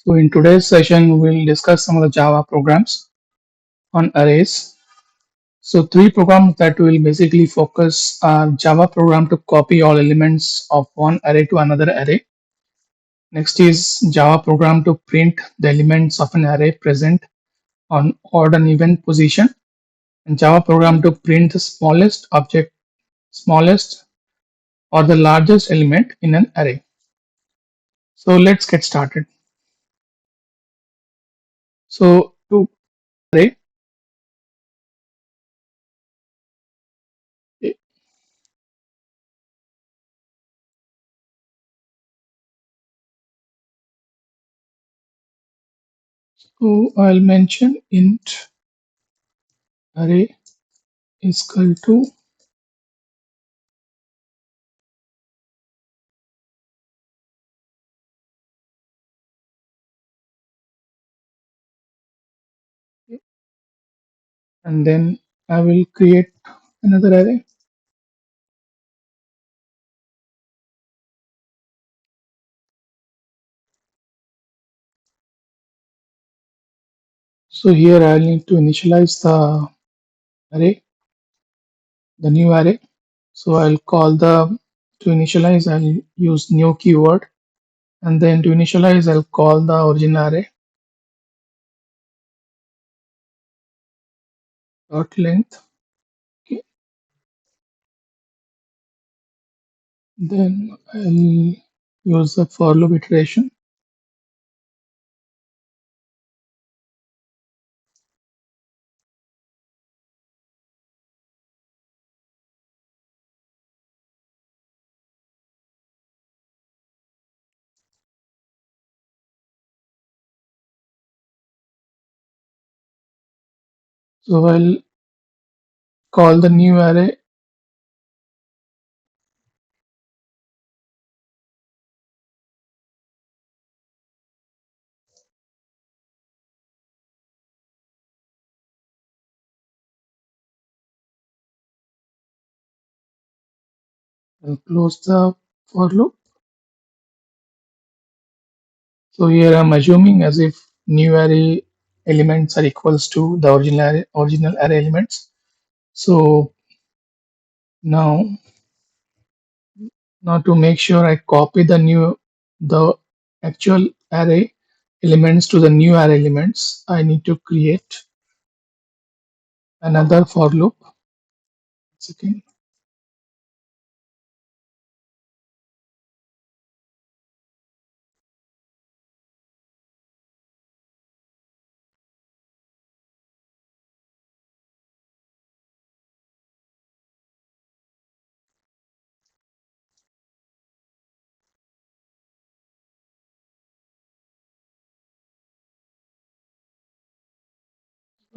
So in today's session, we'll discuss some of the Java programs on arrays. So three programs that will basically focus are Java program to copy all elements of one array to another array. Next is Java program to print the elements of an array present on odd and even position. And Java program to print the smallest or the largest element in an array. So let's get started. So to array, so I'll mention int array is equal to, and then I will create another array. So here I'll need to initialize the array, the new array. So I'll call the to initialize I'll use new keyword, and then to initialize I'll call the original array dot length. Okay. Then I'll use the for loop iteration. So I'll call the new array. I'll close the for loop. So here I'm assuming as if new array elements are equals to the original array elements. So now, to make sure I copy the actual array elements to the new array elements, I need to create another for loop. Second,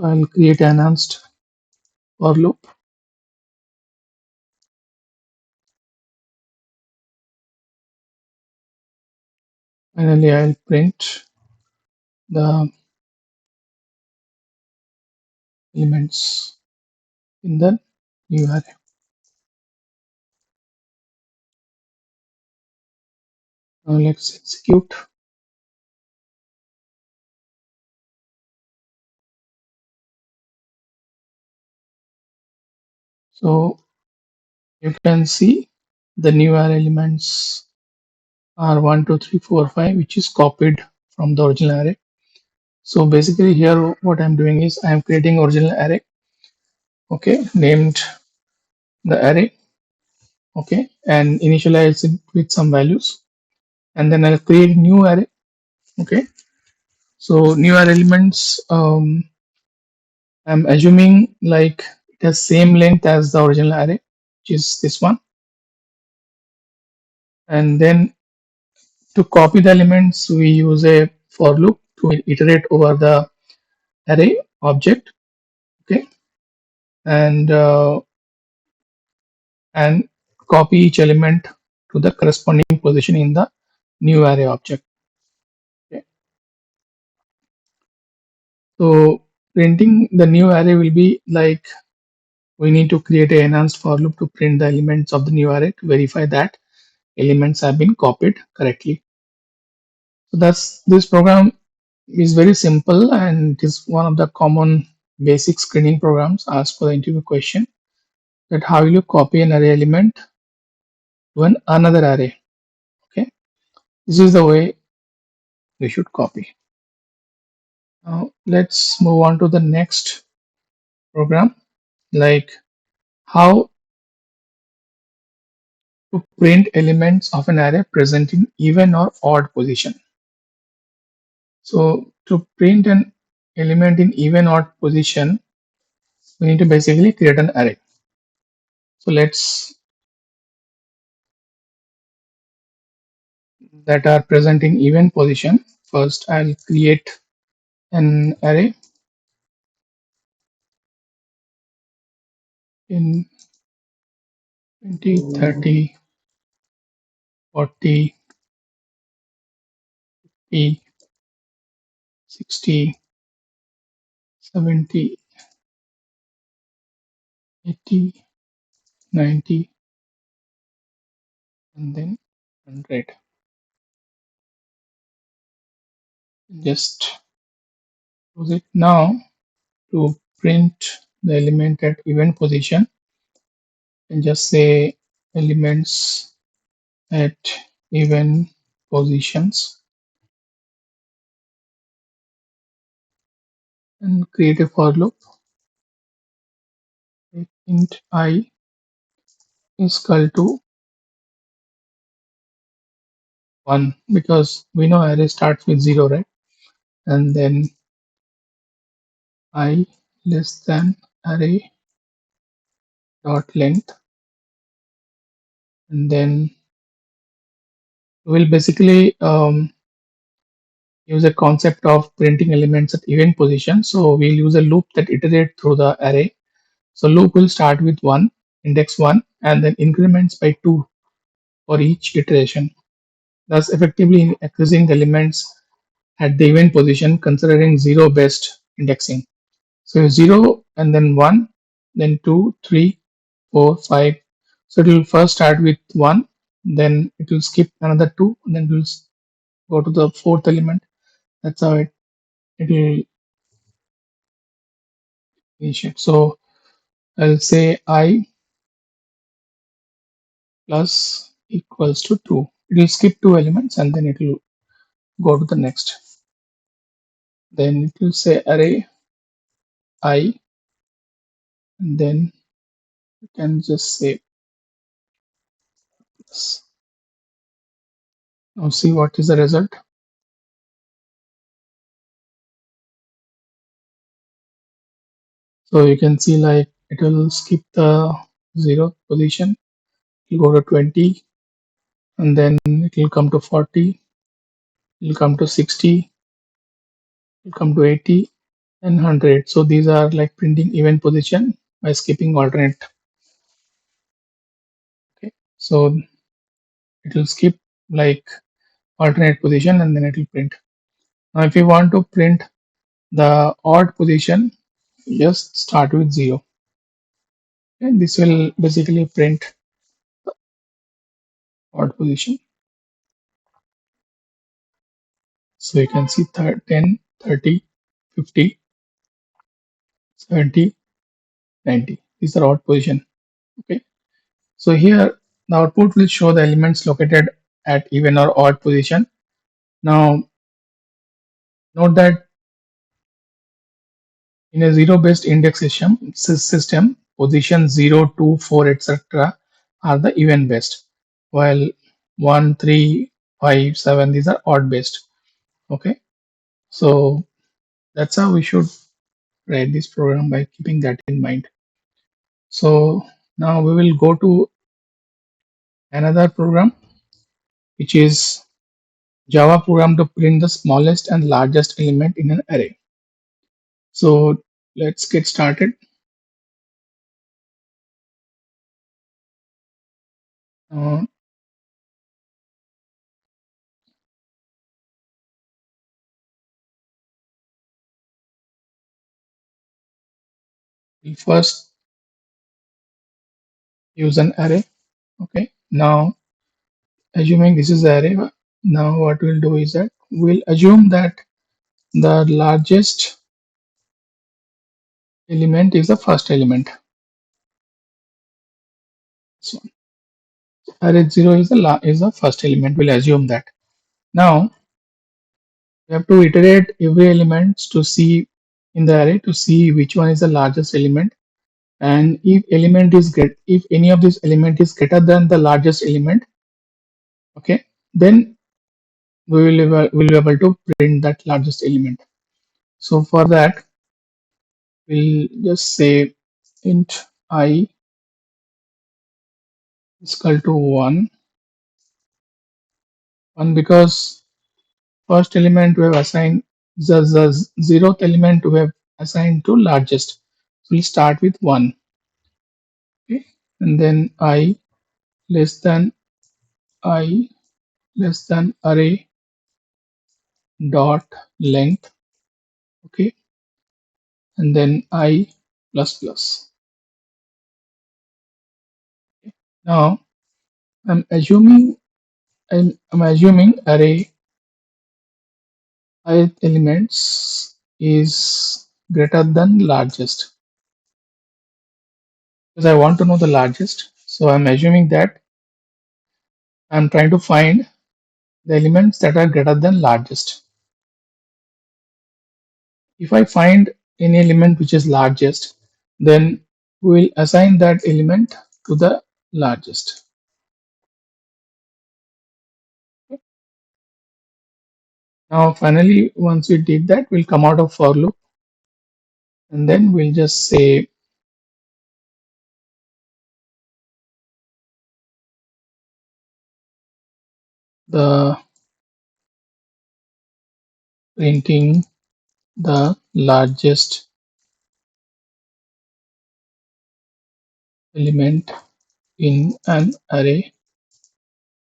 I'll create an enhanced for loop. Finally, I'll print the elements in the new array. Now let's execute. So you can see the new array elements are 1, 2, 3, 4, 5, which is copied from the original array. So basically here what I'm doing is I'm creating original array, okay, named the array, okay, and initialize it with some values, and then I'll create new array, okay. So new array elements, I'm assuming like it has same length as the original array, which is this one, and then to copy the elements we use a for loop to iterate over the array object, okay, and and copy each element to the corresponding position in the new array object. Okay. So printing the new array will be like we need to create an enhanced for loop to print the elements of the new array to verify that elements have been copied correctly. So that's this program is very simple and it is one of the common basic screening programs asked for the interview question, that how will you copy an array element to another array. Okay, this is the way we should copy. Now let's move on to the next program, like how to print elements of an array present in even or odd position. So to print an element in even or odd position, we need to basically create an array. So let's that are present in even position. First, I'll create an array in 20, 30, 40, 50, 60, 70, 80, 90, and then 100. Just close it now. To print the element at even position, and just say elements at even positions and create a for loop. Int I is equal to 1, because we know array starts with 0, right? And then I less than array dot length, and then we'll basically use a concept of printing elements at even position. So we'll use a loop that iterate through the array. So loop will start with 1, index 1, and then increments by 2 for each iteration, thus effectively accessing the elements at the even position considering 0 based indexing. So 0 and then 1, then 2, 3, 4, 5. So it will first start with 1, then it will skip another 2, and then it will go to the fourth element. That's how it will initiate. So I'll say I plus equals to 2. It will skip 2 elements and then it will go to the next. Then it will say array I, and then you can just say plus. Now see what is the result. So you can see like it will skip the 0th position, it will go to 20, and then it will come to 40, it will come to 60, it will come to 80 and 100. So these are like printing even position by skipping alternate. Okay, so it will skip like alternate position and then it will print. Now if you want to print the odd position, just start with 0, and this will basically print odd position. So you can see 10, 30, 50, 70, 90. These are odd position. Okay. So here the output will show the elements located at even or odd position. Now note that in a zero-based index system, position 0, 2, 4, etc. are the even based, while 1, 3, 5, 7, these are odd based. Okay. So that's how we should write this program, by keeping that in mind. So now we will go to another program, which is Java program to print the smallest and largest element in an array. So let's get started. Uh, we first use an array. Okay. Now assuming this is the array, now what we'll do is that we'll assume that the largest element is the first element. So array 0 is the first element. We'll assume that. Now we have to iterate every element to see in the array to see which one is the largest element, and if any of these element is greater than the largest element, okay, then we'll be able to print that largest element. So for that, we'll just say int I is equal to 1 because first element we have assigned the zeroth element we have assigned to largest. So we'll start with 1, okay, and then I less than I less than array dot length, okay, and then I plus plus. Now I'm assuming I'm assuming array ith elements is greater than largest because I want to know the largest. So I'm assuming that I'm trying to find the elements that are greater than largest. If I find any element which is largest, then we will assign that element to the largest. Now finally, once we did that, we'll come out of for loop and then we'll just say the printing the largest element in an array.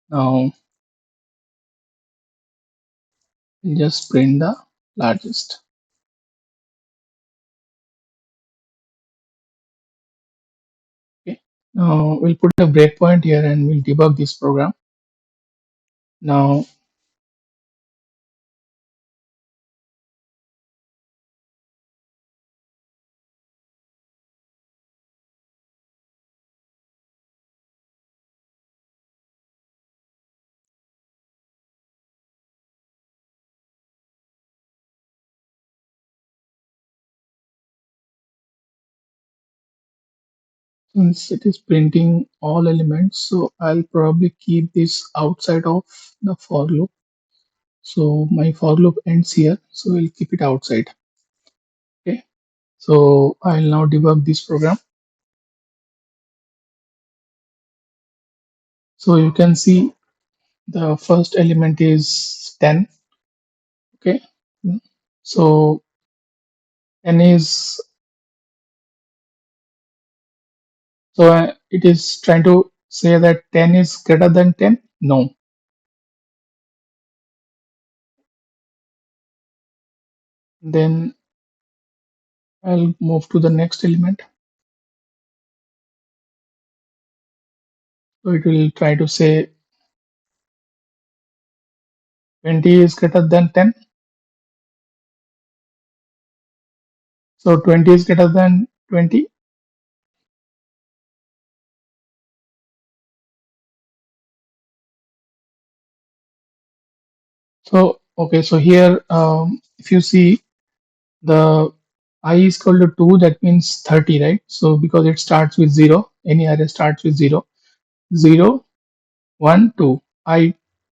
Now we'll just print the largest. Okay. Now we'll put a breakpoint here and we'll debug this program. Now since it is printing all elements, so I'll probably keep this outside of the for loop. So my for loop ends here, so we'll keep it outside. Okay. So I'll now debug this program. So you can see the first element is 10. Okay. So 10 is it is trying to say that 10 is greater than 10. No. Then I'll move to the next element. So it will try to say 20 is greater than 10. So 20 is greater than 20. So okay, so here if you see the I is equal to 2, that means 30, right? So because it starts with 0, any array starts with 0, 0, 1, 2. I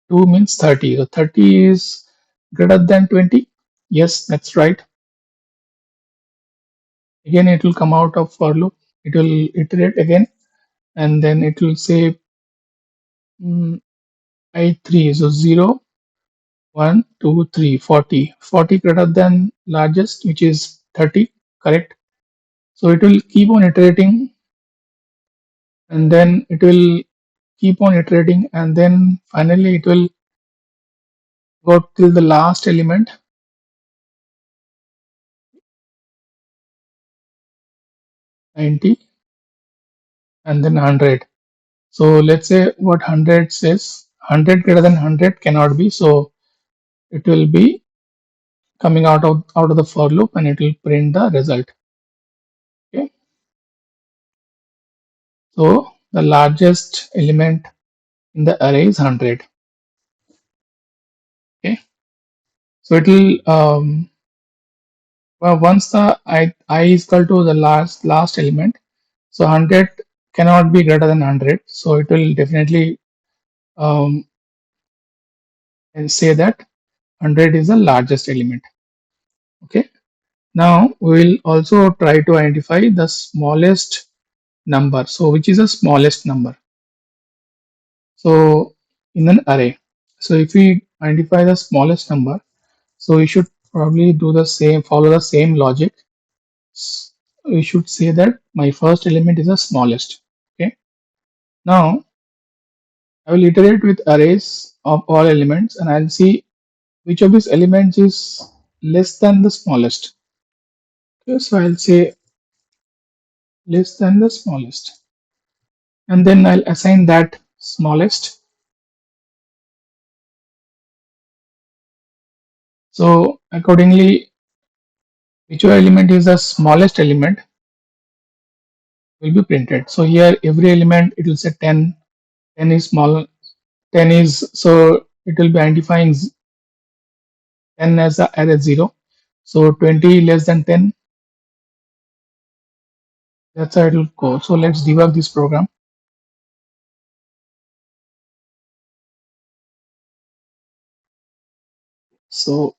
2 means 30. So 30 is greater than 20. Yes, that's right. Again, it will come out of for loop. It will iterate again, and then it will say I3. So 0, 1, 2, 3, 40. 40 greater than largest, which is 30, correct? So it will keep on iterating, and then it will keep on iterating, and then finally it will go till the last element, 90, and then 100. So let's say what 100 says, 100 greater than 100 cannot be. So it will be coming out of the for loop, and it will print the result. Okay, so the largest element in the array is 100. Okay, so it will well, once the I is equal to the last element, so 100 cannot be greater than 100, so it will definitely um, and say that 100 is the largest element. Okay, now we will also try to identify the smallest number. So which is the smallest number? So in an array, so if we identify the smallest number, so we should probably do the same, follow the same logic. We should say that my first element is the smallest. Okay, now I will iterate with arrays of all elements, and I'll see which of these elements is less than the smallest. Okay, so I'll say less than the smallest, and then I'll assign that smallest. So accordingly, whichever element is the smallest element will be printed. So here every element it will say 10. 10 is small. 10 is, so it will be identifying 10 as a array 0. So 20 less than 10. That's how it will go. So let's debug this program. So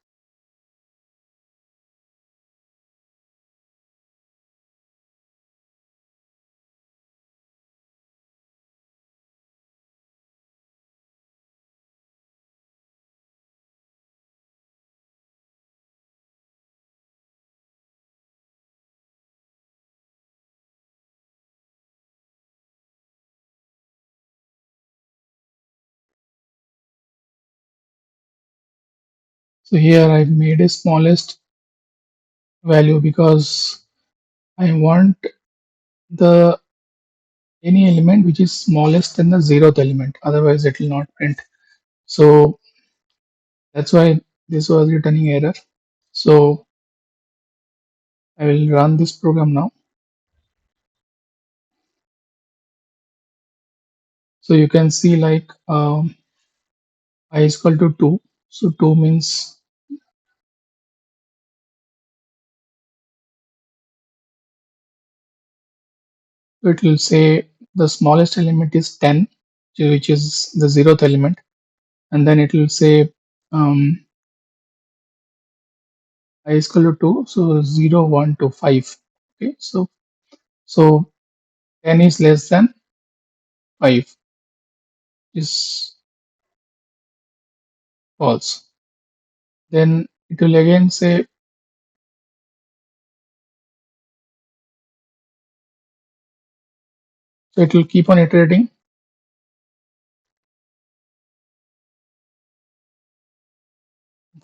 so here I made a smallest value because I want the any element which is smallest than the zeroth element. Otherwise, it will not print. So that's why this was returning error. So I will run this program now. So you can see like I is equal to 2. So 2 means it will say the smallest element is 10, which is the zeroth element, and then it will say um, I is equal to 2. So 0, 1 to 5. Okay, so 10 is less than 5 is false. Then it will again say, so it will keep on iterating.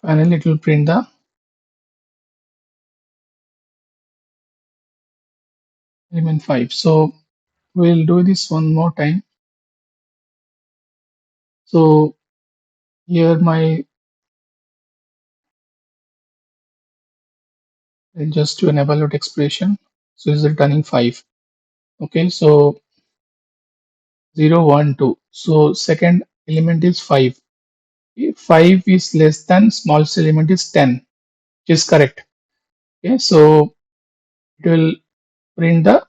Finally, it will print the element 5. So we'll do this one more time. So here my just to enable that expression, so it's returning 5. Okay, so 0, 1, 2. So second element is 5. If 5 is less than smallest element is 10, which is correct. Okay, so it will print the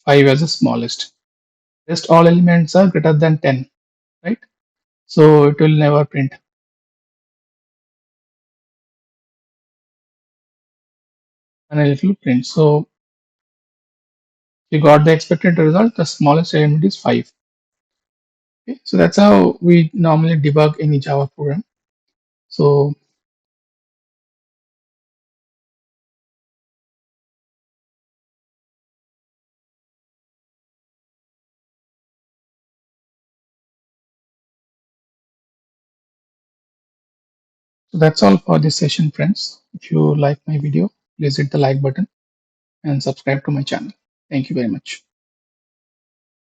5 as the smallest. Rest all elements are greater than 10, right? So it will never print, and it will print. So we got the expected result. The smallest element is 5. Okay, so that's how we normally debug any Java program. So So that's all for this session, friends. If you like my video, please hit the like button and subscribe to my channel. Thank you very much.